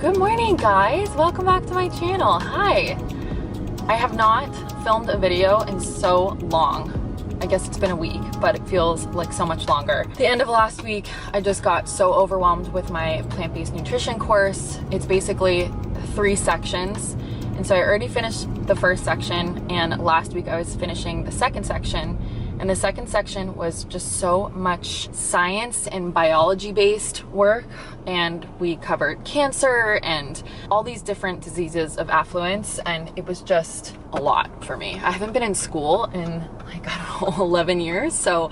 Good morning, guys. Welcome back to my channel. Hi. I have not filmed a video in so long. I guess it's been a week, but it feels like so much longer. At the end of last week, I just got so overwhelmed with my plant-based nutrition course. It's basically 3 sections. And so I already finished the first section, and last week I was finishing the second section. And the second section was just so much science and biology based work, and we covered cancer and all these different diseases of affluence, and it was just a lot for me. I haven't been in school in like, I don't know, 11 years, so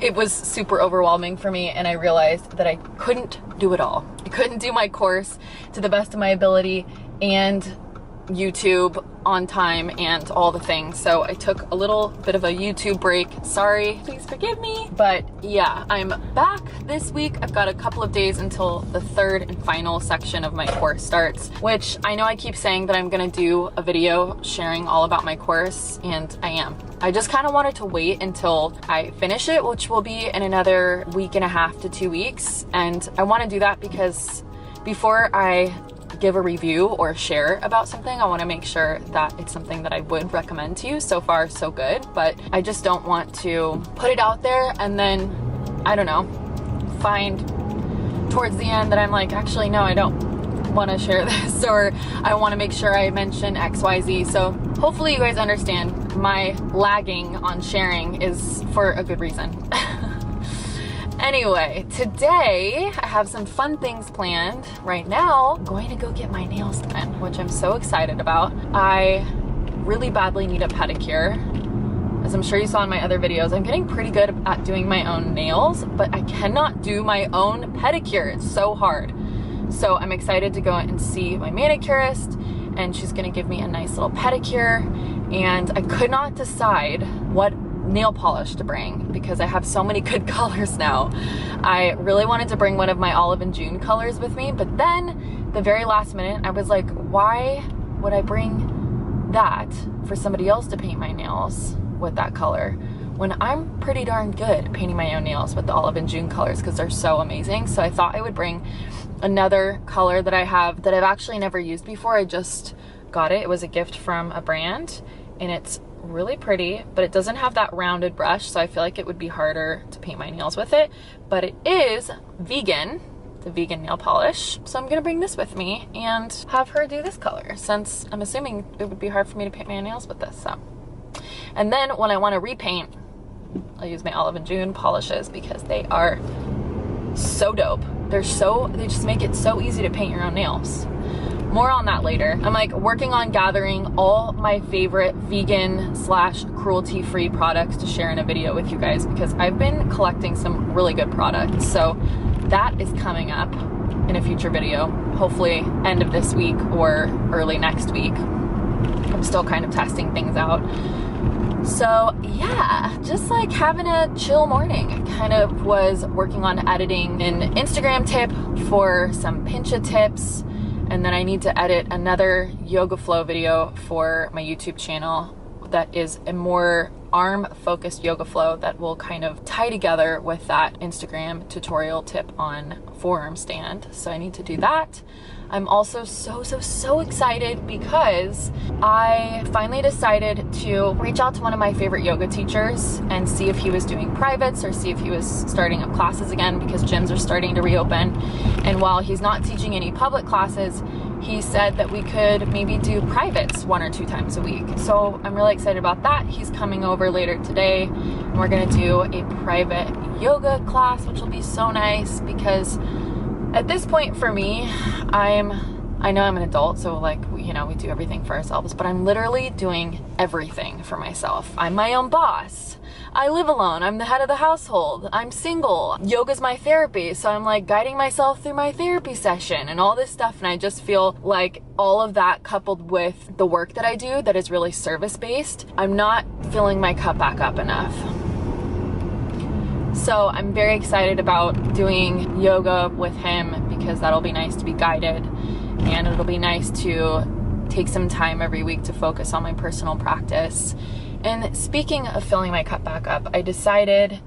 it was super overwhelming for me, and I realized that I couldn't do it all. I couldn't do my course to the best of my ability and YouTube on time and all the things. So I took a little bit of a YouTube break. Sorry, please forgive me. But yeah, I'm back this week. I've got a couple of days until the third and final section of my course starts, which I know I keep saying that I'm gonna do a video sharing all about my course, and I am. I just kind of wanted to wait until I finish it, which will be in another week and a half to 2 weeks. And I want to do that because before I give a review or share about something, I want to make sure that it's something that I would recommend to you. So far, so good, but I just don't want to put it out there and then, I don't know, find towards the end that I'm like, actually, no, I don't want to share this, or I want to make sure I mention XYZ. So hopefully you guys understand my lagging on sharing is for a good reason. Anyway, today I have some fun things planned. Right now, I'm going to go get my nails done, which I'm so excited about. I really badly need a pedicure. As I'm sure you saw in my other videos, I'm getting pretty good at doing my own nails, but I cannot do my own pedicure. It's so hard. So I'm excited to go and see my manicurist, and she's gonna give me a nice little pedicure. And I could not decide what nail polish to bring because I have so many good colors now. I really wanted to bring one of my Olive and June colors with me, but then the very last minute I was like, why would I bring that for somebody else to paint my nails with that color when I'm pretty darn good at painting my own nails with the Olive and June colors because they're so amazing. So I thought I would bring another color that I have that I've actually never used before. I just got it. It was a gift from a brand, and it's really pretty, but it doesn't have that rounded brush, so I feel like it would be harder to paint my nails with it. But it is vegan, the vegan nail polish, so I'm gonna bring this with me and have her do this color, since I'm assuming it would be hard for me to paint my nails with this. So, and then when I want to repaint, I'll use my Olive and June polishes because they are so dope. They just make it so easy to paint your own nails. More on that later. I'm like working on gathering all my favorite vegan / cruelty-free products to share in a video with you guys because I've been collecting some really good products. So that is coming up in a future video, hopefully end of this week or early next week. I'm still kind of testing things out. So yeah, just like having a chill morning. I kind of was working on editing an Instagram tip for some Pincha tips. And then I need to edit another yoga flow video for my YouTube channel that is a more arm focused yoga flow that will kind of tie together with that Instagram tutorial tip on forearm stand. So I need to do that. I'm also so excited because I finally decided to reach out to one of my favorite yoga teachers and see if he was doing privates or see if he was starting up classes again, because gyms are starting to reopen. And while he's not teaching any public classes, he said that we could maybe do privates 1 or 2 times a week. So I'm really excited about that. He's coming over later today and we're gonna do a private yoga class, which will be so nice, because at this point for me, I know I'm an adult, so like, you know, we do everything for ourselves, but I'm literally doing everything for myself. I'm my own boss. I live alone. I'm the head of the household. I'm single. Yoga's my therapy, so I'm like guiding myself through my therapy session and all this stuff, and I just feel like all of that coupled with the work that I do that is really service-based, I'm not filling my cup back up enough. So I'm very excited about doing yoga with him, because that'll be nice to be guided, and it'll be nice to take some time every week to focus on my personal practice. And speaking of filling my cup back up, I decided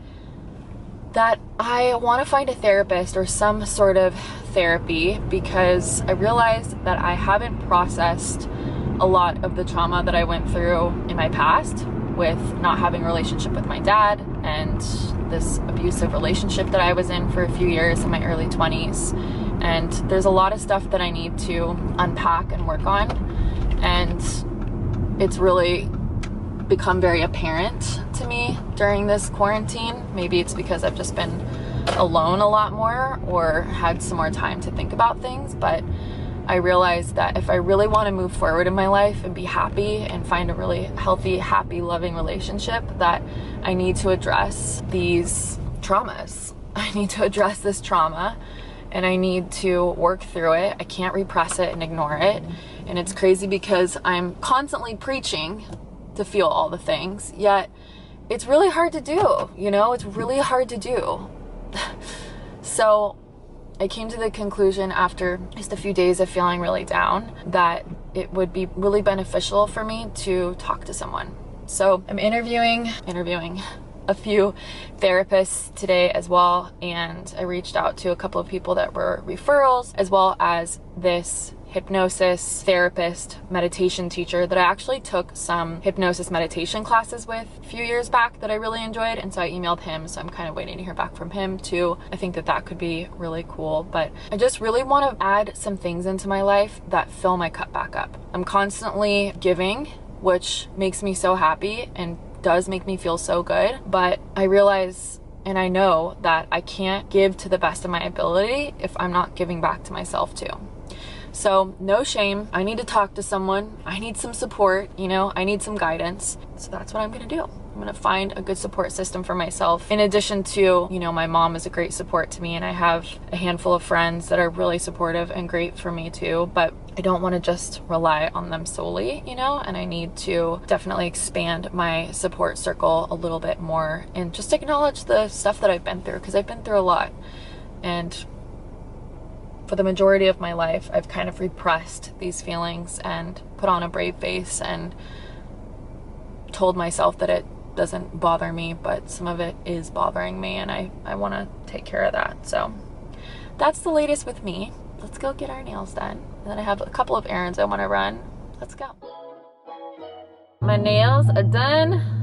that I want to find a therapist or some sort of therapy, because I realized that I haven't processed a lot of the trauma that I went through in my past with not having a relationship with my dad and this abusive relationship that I was in for a few years in my early 20s. And there's a lot of stuff that I need to unpack and work on, and it's really become very apparent to me during this quarantine. Maybe it's because I've just been alone a lot more or had some more time to think about things, but I realized that if I really want to move forward in my life and be happy and find a really healthy, happy, loving relationship, that I need to address these traumas. I need to address this trauma and I need to work through it. I can't repress it and ignore it. And it's crazy because I'm constantly preaching to feel all the things, yet it's really hard to do, you know? It's really hard to do. So I came to the conclusion after just a few days of feeling really down that it would be really beneficial for me to talk to someone. So I'm interviewing a few therapists today as well, and I reached out to a couple of people that were referrals, as well as this hypnosis therapist meditation teacher that I actually took some hypnosis meditation classes with a few years back that I really enjoyed, and so I emailed him. So I'm kind of waiting to hear back from him too. I think that that could be really cool, but I just really want to add some things into my life that fill my cup back up. I'm constantly giving, which makes me so happy and does make me feel so good, but I realize and I know that I can't give to the best of my ability if I'm not giving back to myself too. So no shame. I need to talk to someone. I need some support, you know, I need some guidance. So that's what I'm gonna do. I'm gonna find a good support system for myself. In addition to, you know, my mom is a great support to me, and I have a handful of friends that are really supportive and great for me too, but I don't wanna just rely on them solely, you know, and I need to definitely expand my support circle a little bit more and just acknowledge the stuff that I've been through, because I've been through a lot. And for the majority of my life, I've kind of repressed these feelings and put on a brave face and told myself that it doesn't bother me, but some of it is bothering me, and I want to take care of that. So that's the latest with me. Let's go get our nails done. And then I have a couple of errands I want to run. Let's go. My nails are done.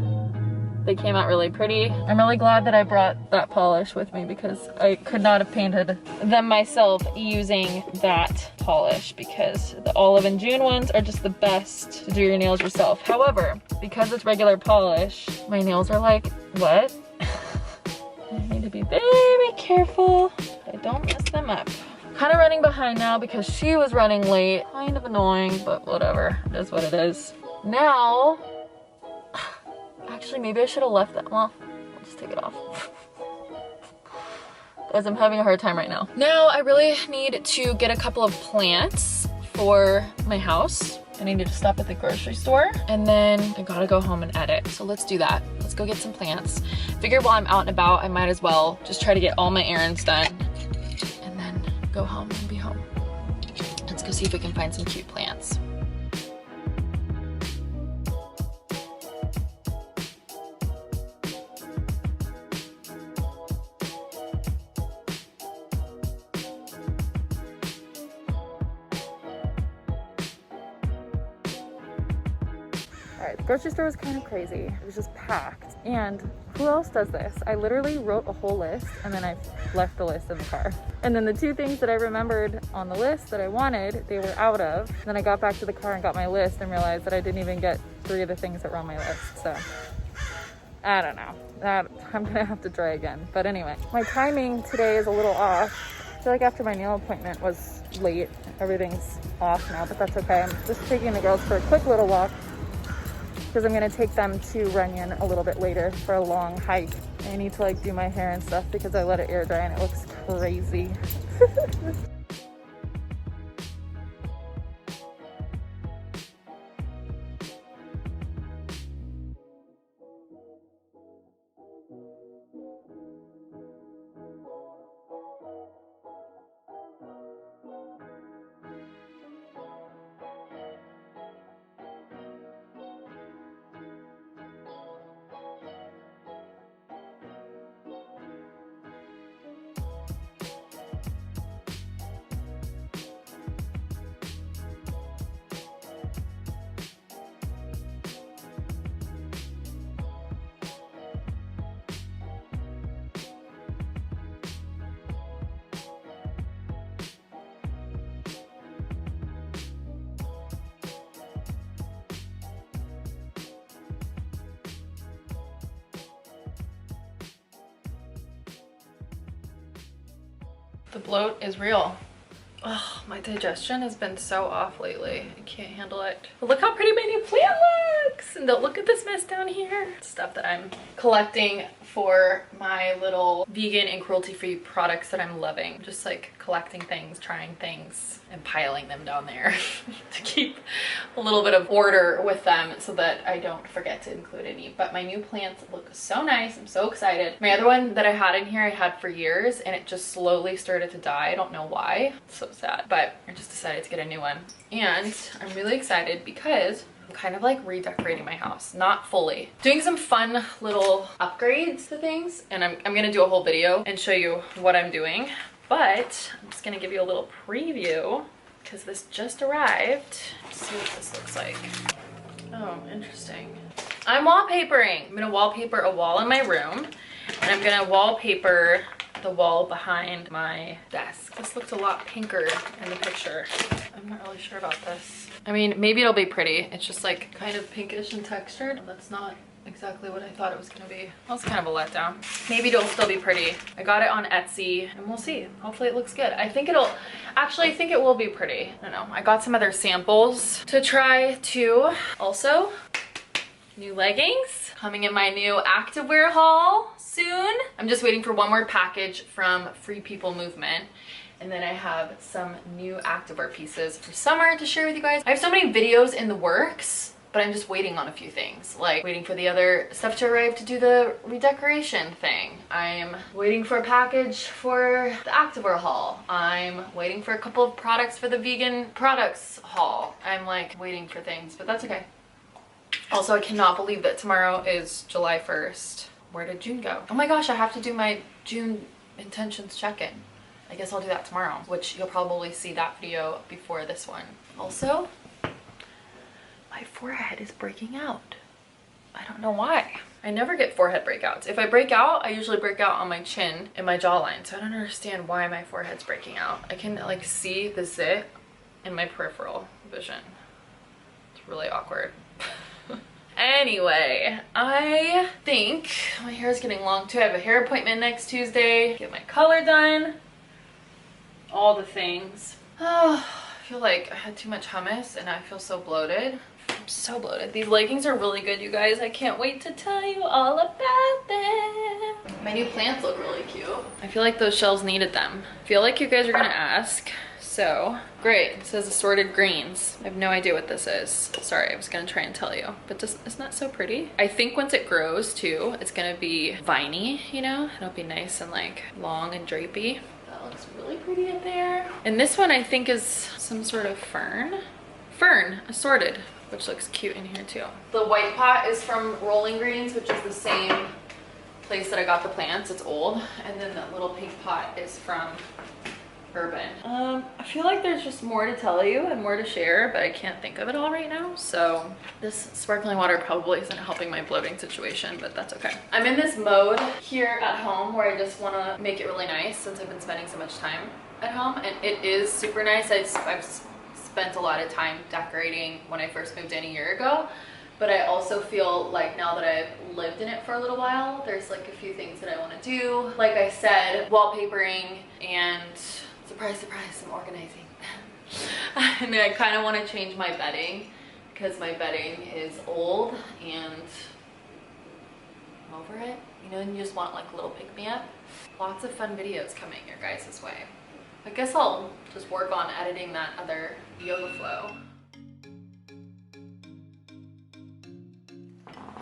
They came out really pretty. I'm really glad that I brought that polish with me, because I could not have painted them myself using that polish, because the Olive and June ones are just the best to do your nails yourself. However, because it's regular polish, my nails are like wet. I need to be very careful that I don't mess them up. Kind of running behind now because she was running late. Kind of annoying, but whatever. It is what it is. Now, actually, maybe I should have left that. Well, I'll just take it off. As I'm having a hard time right now. Now, I really need to get a couple of plants for my house. I need to stop at the grocery store, and then I gotta go home and edit. So let's do that. Let's go get some plants. Figure while I'm out and about, I might as well just try to get all my errands done and then go home and be home. Let's go see if we can find some cute plants. Alright, the grocery store was kind of crazy. It was just packed. And who else does this? I literally wrote a whole list and then I left the list in the car. And then the 2 things that I remembered on the list that I wanted, they were out of. Then I got back to the car and got my list and realized that I didn't even get 3 of the things that were on my list. So I don't know. I'm gonna have to try again. But anyway, my timing today is a little off. I feel like after my nail appointment was late, everything's off now, but that's okay. I'm just taking the girls for a quick little walk because I'm gonna take them to Runyon a little bit later for a long hike. I need to like do my hair and stuff because I let it air dry and it looks crazy. The bloat is real. Oh, my digestion has been so off lately. I can't handle it. But look how pretty my new plant looks. And look at this mess down here. Stuff that I'm collecting for my little vegan and cruelty-free products that I'm loving. Just like collecting things, trying things, and piling them down there to keep a little bit of order with them so that I don't forget to include any. But my new plants look so nice. I'm so excited. My other one that I had in here I had for years and it just slowly started to die. I don't know why. It's so sad, but I just decided to get a new one. And I'm really excited because I'm kind of like redecorating my house, not fully. Doing some fun little upgrades to things, and I'm gonna do a whole video and show you what I'm doing. But I'm just gonna give you a little preview because this just arrived. Let's see what this looks like. Oh, interesting. I'm wallpapering. I'm gonna wallpaper a wall in my room, and I'm gonna wallpaper the wall behind my desk. This looked a lot pinker in the picture. I'm not really sure about this. I mean, maybe it'll be pretty. It's just like kind of pinkish and textured. That's not exactly what I thought it was gonna be. Well, it's kind of a letdown. Maybe it'll still be pretty. I got it on Etsy and we'll see. Hopefully it looks good. I think it will be pretty. I don't know. I got some other samples to try too. Also, new leggings coming in my new activewear haul soon. I'm just waiting for one more package from Free People Movement. And then I have some new activewear pieces for summer to share with you guys. I have so many videos in the works, but I'm just waiting on a few things, like waiting for the other stuff to arrive to do the redecoration thing. I'm waiting for a package for the activewear haul. I'm waiting for a couple of products for the vegan products haul. I'm like waiting for things, but that's okay. Also, I cannot believe that tomorrow is July 1st. Where did June go? Oh my gosh, I have to do my June intentions check-in. I guess I'll do that tomorrow, which you'll probably see that video before this one. Also, my forehead is breaking out. I don't know why. I never get forehead breakouts. If I break out, I usually break out on my chin and my jawline. So I don't understand why my forehead's breaking out. I can like see the zit in my peripheral vision. It's really awkward. Anyway, I think my hair is getting long too. I have a hair appointment next Tuesday. Get my color done. All the things. Oh, I feel like I had too much hummus and I feel so bloated. I'm so bloated. These leggings are really good, you guys. I can't wait to tell you all about them. My new plants look really cute. I feel like those shells needed them. I feel like you guys are gonna ask. So, great, it says assorted greens. I have no idea what this is. Sorry, I was gonna try and tell you, but isn't that so pretty? I think once it grows too, it's gonna be viney, you know? It'll be nice and like long and drapey. That looks really pretty in there. And this one I think is some sort of fern. Fern, assorted, which looks cute in here too. The white pot is from Rolling Greens, which is the same place that I got the plants. It's old. And then the little pink pot is from urban. I feel like there's just more to tell you and more to share, but I can't think of it all right now. So this sparkling water probably isn't helping my bloating situation, but that's okay. I'm in this mode here at home where I just want to make it really nice since I've been spending so much time at home, and it is super nice. I've spent a lot of time decorating when I first moved in a year ago, but I also feel like now that I've lived in it for a little while, there's like a few things that I want to do. Like I said, wallpapering and surprise, surprise, I'm organizing. And I kind of want to change my bedding because my bedding is old and I'm over it. You know, and you just want like a little pick-me-up. Lots of fun videos coming your guys' way. I guess I'll just work on editing that other yoga flow.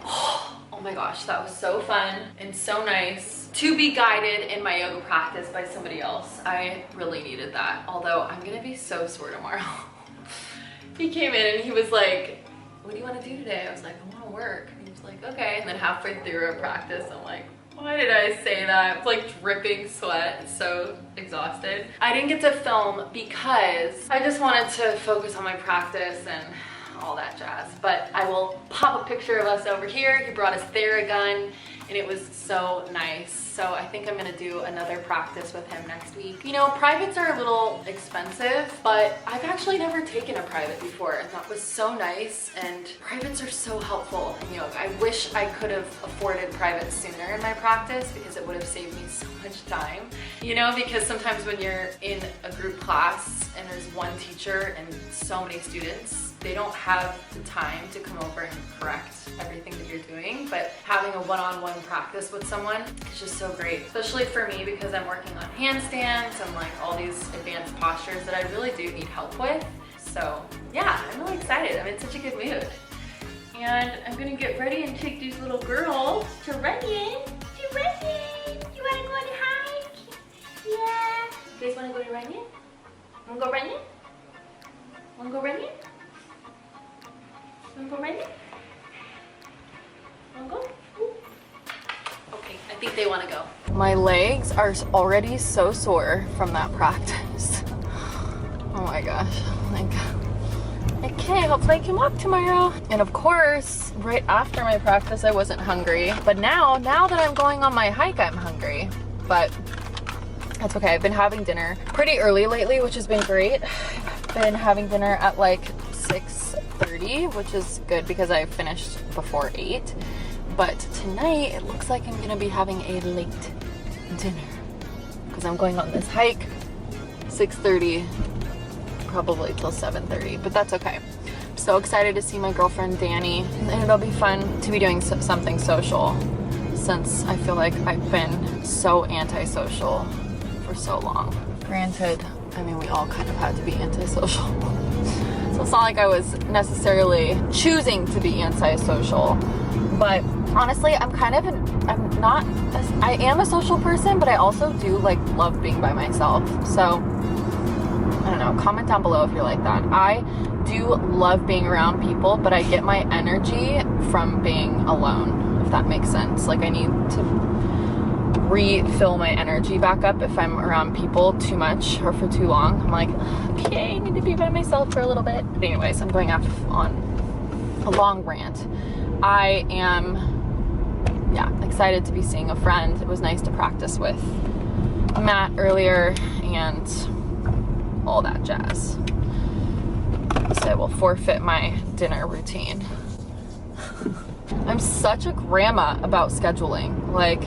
Oh my gosh, that was so fun and so nice to be guided in my yoga practice by somebody else. I really needed that, although I'm gonna be so sore tomorrow. He came in and he was like, what do you want to do today? I was like, I want to work. And he was like, okay. And then halfway through our practice, I'm like, why did I say that? It's like dripping sweat, so exhausted. I didn't get to film because I just wanted to focus on my practice and all that jazz. But I will pop a picture of us over here. He brought us Theragun and it was so nice. So I think I'm gonna do another practice with him next week. You know, privates are a little expensive, but I've actually never taken a private before, and that was so nice. And privates are so helpful in yoga. I wish I could have afforded privates sooner in my practice because it would have saved me so much time. You know, because sometimes when you're in a group class and there's one teacher and so many students, they don't have the time to come over and correct everything that you're doing, but having a one-on-one practice with someone is just so great, especially for me because I'm working on handstands and like all these advanced postures that I really do need help with. So yeah, I'm really excited. I'm in such a good mood. And I'm gonna get ready and take these little girls to running. To running. You wanna go on a hike? Yeah. You guys wanna go to running? Wanna go running? Wanna go running? Wanna go running? Wanna go? Ooh. Okay, I think they wanna go. My legs are already so sore from that practice. Oh my gosh, like, okay, hopefully I can walk tomorrow. And of course, right after my practice, I wasn't hungry. But now that I'm going on my hike, I'm hungry. But that's okay, I've been having dinner pretty early lately, which has been great. I've been having dinner at like 6:30, which is good because I finished before 8. But tonight, it looks like I'm gonna be having a late dinner because I'm going on this hike, 6:30, probably till 7:30, but that's okay. I'm so excited to see my girlfriend Danny, and it'll be fun to be doing something social since I feel like I've been so antisocial for so long. Granted, I mean, we all kind of had to be antisocial. So it's not like I was necessarily choosing to be antisocial, but honestly, I am a social person, but I also do like love being by myself. So I don't know, comment down below if you're like that. I do love being around people, but I get my energy from being alone, if that makes sense. Like I need to refill my energy back up if I'm around people too much or for too long. I'm like, okay, I need to be by myself for a little bit. But anyways, I'm going off on a long rant. I am, excited to be seeing a friend. It was nice to practice with Matt earlier and all that jazz. So I will forfeit my dinner routine. I'm such a grandma about scheduling. Like,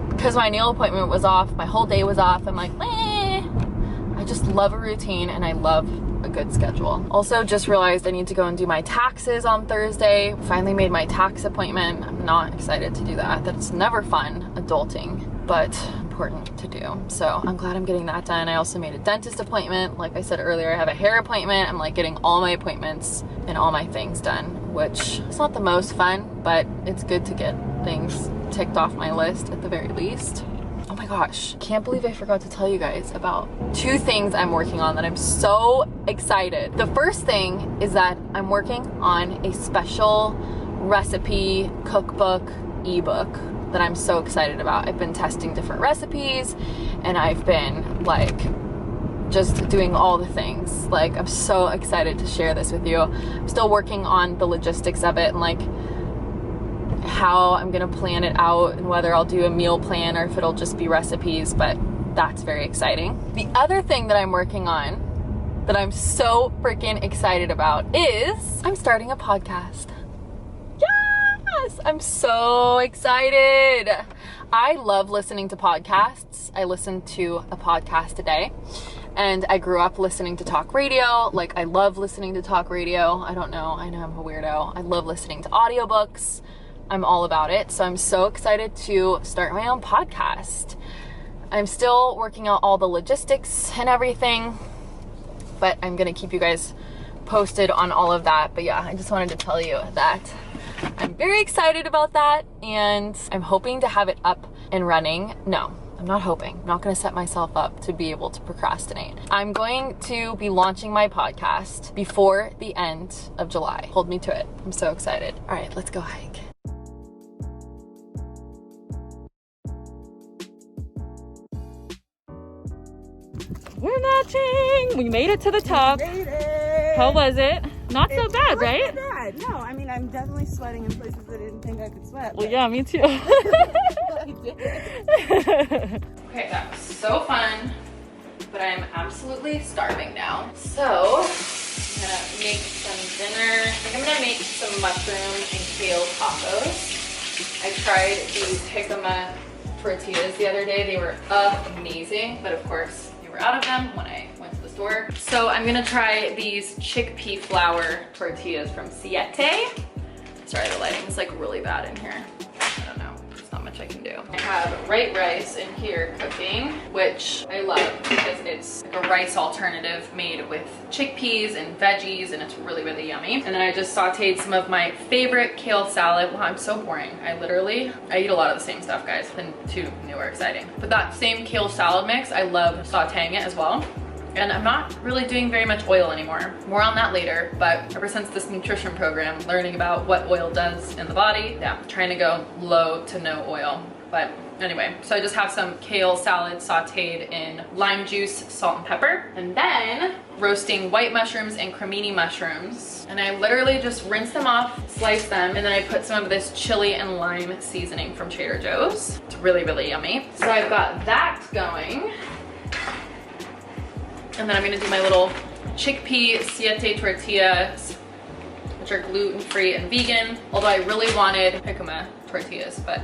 because my nail appointment was off, my whole day was off, I'm like, I just love a routine and I love a good schedule. Also just realized I need to go and do my taxes on Thursday. Finally made my tax appointment. I'm not excited to do that. That's never fun, adulting, but important to do. So I'm glad I'm getting that done. I also made a dentist appointment. Like I said earlier, I have a hair appointment. I'm like getting all my appointments and all my things done, which is not the most fun, but it's good to get things ticked off my list at the very least. Oh my gosh, can't believe I forgot to tell you guys about 2 things I'm working on that I'm so excited. The first thing is that I'm working on a special recipe cookbook ebook that I'm so excited about. I've been testing different recipes and I've been like just doing all the things. Like, I'm so excited to share this with you. I'm still working on the logistics of it and like how I'm gonna plan it out and whether I'll do a meal plan or if it'll just be recipes, but that's very exciting. The other thing that I'm working on that I'm so freaking excited about is I'm starting a podcast. Yes, I'm so excited. I love listening to podcasts. I listen to a podcast a day. And I grew up listening to talk radio. Like, I love listening to talk radio. I know I'm a weirdo. I love listening to audiobooks. I'm all about it. So I'm so excited to start my own podcast. I'm still working out all the logistics and everything, but I'm gonna keep you guys posted on all of that. But yeah, I just wanted to tell you that I'm very excited about that, and I'm hoping to have it up and running. No, I'm not hoping. I'm not gonna set myself up to be able to procrastinate. I'm going to be launching my podcast before the end of July. Hold me to it. I'm so excited. All right, let's go hike. We're matching. We made it to the top. We made it. How was it? Not so bad, right? Not bad. No, I mean, I'm definitely sweating in places I didn't think I could sweat. Well, yeah, me too. I did. Okay, that was so fun, but I'm absolutely starving now. So I'm gonna make some dinner. I think I'm gonna make some mushroom and kale tacos. I tried these jicama tortillas the other day. They were amazing, but of course they were out of them when I went to the store. So I'm gonna try these chickpea flour tortillas from Siete. Sorry, the lighting's like really bad in here. I don't know, there's not much I can do. I have white rice in here cooking, which I love because it's like a rice alternative made with chickpeas and veggies, and it's really, really yummy. And then I just sauteed some of my favorite kale salad. Wow, I'm so boring. I eat a lot of the same stuff, guys. Nothing too new or exciting. But that same kale salad mix, I love sauteing it as well. And I'm not really doing very much oil anymore. More on that later, but ever since this nutrition program, learning about what oil does in the body, yeah, trying to go low to no oil. But anyway, so I just have some kale salad sauteed in lime juice, salt and pepper, and then roasting white mushrooms and cremini mushrooms. And I literally just rinse them off, slice them, and then I put some of this chili and lime seasoning from Trader Joe's. It's really, really yummy. So I've got that going. And then I'm gonna do my little chickpea siete tortillas, which are gluten-free and vegan. Although I really wanted jicama tortillas, but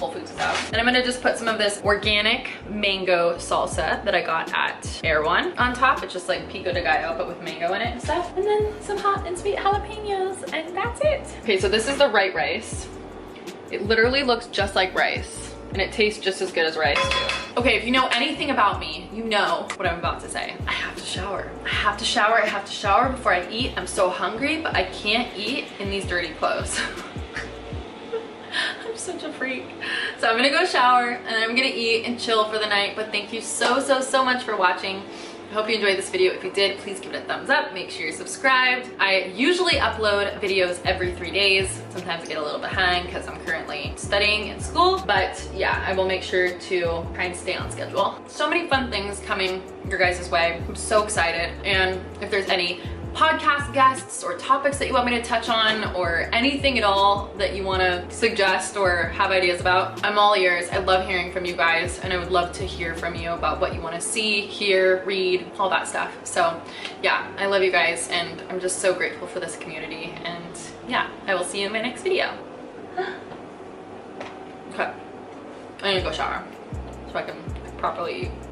Whole Foods is out. And I'm gonna just put some of this organic mango salsa that I got at Air One on top. It's just like pico de gallo, but with mango in it and stuff. And then some hot and sweet jalapenos, and that's it. Okay, so this is the white rice. It literally looks just like rice. And it tastes just as good as rice too. Okay, if you know anything about me, you know what I'm about to say. I have to shower. I have to shower. I have to shower before I eat. I'm so hungry, but I can't eat in these dirty clothes. I'm such a freak. So I'm gonna go shower and I'm gonna eat and chill for the night. But thank you so, so, so much for watching. I hope you enjoyed this video. If you did, please give it a thumbs up. Make sure you're subscribed. I usually upload videos every 3 days. Sometimes I get a little behind because I'm currently studying in school. But yeah, I will make sure to try and stay on schedule. So many fun things coming your guys' way. I'm so excited. And if there's any podcast guests or topics that you want me to touch on, or anything at all that you want to suggest or have ideas about, I'm all ears. I love hearing from you guys, and I would love to hear from you about what you want to see, hear, read, all that stuff. So yeah, I love you guys, and I'm just so grateful for this community. And yeah, I will see you in my next video. Okay, I'm gonna go shower so I can properly eat.